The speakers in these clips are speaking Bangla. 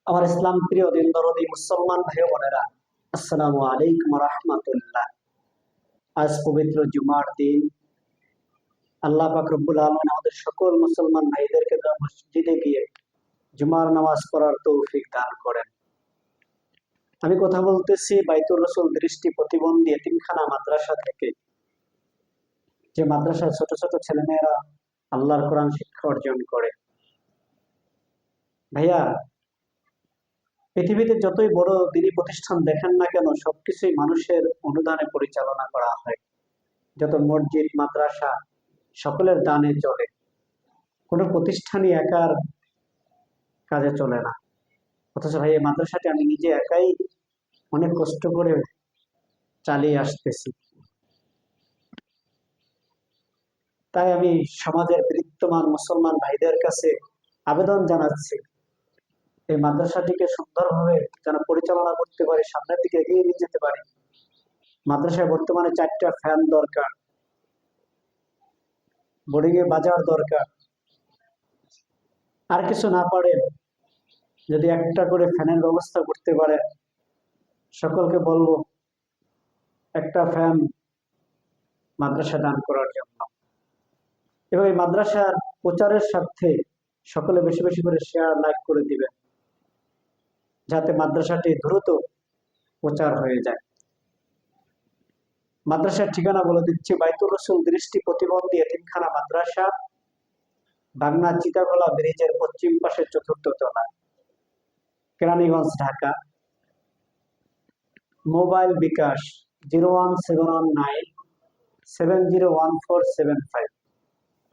আমার ইসলাম প্রিয় দিন দরদি মুসলমান ভাই বোনেরা, আসসালামু আলাইকুম রাহমাতুল্লাহ। আজ পবিত্র জুমার দিন। আল্লাহ পাক রব্বুল আলামিন আমাদের সকল মুসলমান ভাইদেরকে মসজিদে গিয়ে জুমার নামাজ পড়ার তৌফিক দান করেন। আমি কথা বলতেছি বাইতুর রসুল দৃষ্টি প্রতিবন্ধী এতিমখানা মাদ্রাসা থেকে, যে মাদ্রাসায় ছোট ছোট ছেলেমেয়েরা আল্লাহর কোরআন শিক্ষা অর্জন করে। ভাইয়া, পৃথিবীতে যতই বড় দিনী প্রতিষ্ঠান দেখেন না কেন, সবকিছুই মানুষের অনুদানে পরিচালনা করা হয়। যত মসজিদ মাদ্রাসা সকলের দানে চলে, কোনো প্রতিষ্ঠানই একার কাজে চলে না। অথচ ভাই, এই মাদ্রাসাটি আমি নিজে একাই অনেক কষ্ট করে চালিয়ে আসতেছি। তাই আমি সমাজের বিত্তমান মুসলমান ভাইদের কাছে আবেদন জানাচ্ছি, এই মাদ্রাসাটিকে সুন্দরভাবে যেন পরিচালনা করতে পারি, সামনের দিকে এগিয়ে নিয়ে যেতে পারি। মাদ্রাসায় বর্তমানে 4টা ফ্যান দরকার, বোর্ডিং এ বাজার দরকার। আর কিছু না পারে যদি একটা করে ফ্যানের ব্যবস্থা করতে পারে, সকলকে বলবো একটা ফ্যান মাদ্রাসা দান করার জন্য। এবং এই মাদ্রাসার প্রচারের স্বার্থে সকলে বেশি বেশি করে শেয়ার লাইক করে দিবেন, যাতে মাদ্রাসাটি দ্রুত প্রচার হয়ে যায়। মাদ্রাসার ঠিকানা বলে দিচ্ছি, বাইতুর রসুল দৃষ্টি প্রতিবন্ধী এতিমখানা মাদ্রাসা, বাগনা চিতাগলা ব্রিজের পশ্চিম পাশে 4র্থ তলা, কেরানীগঞ্জ, ঢাকা। মোবাইল বিকাশ 01719701475।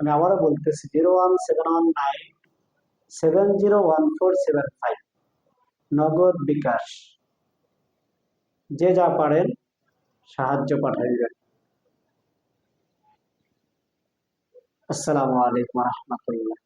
আমি আবারও বলতেছি 01719701475। নগদ বিকাশ, যে যা পারেন সাহায্য পাঠাইবেন। আসসালামু আলাইকুম রহমতুল্লাহ।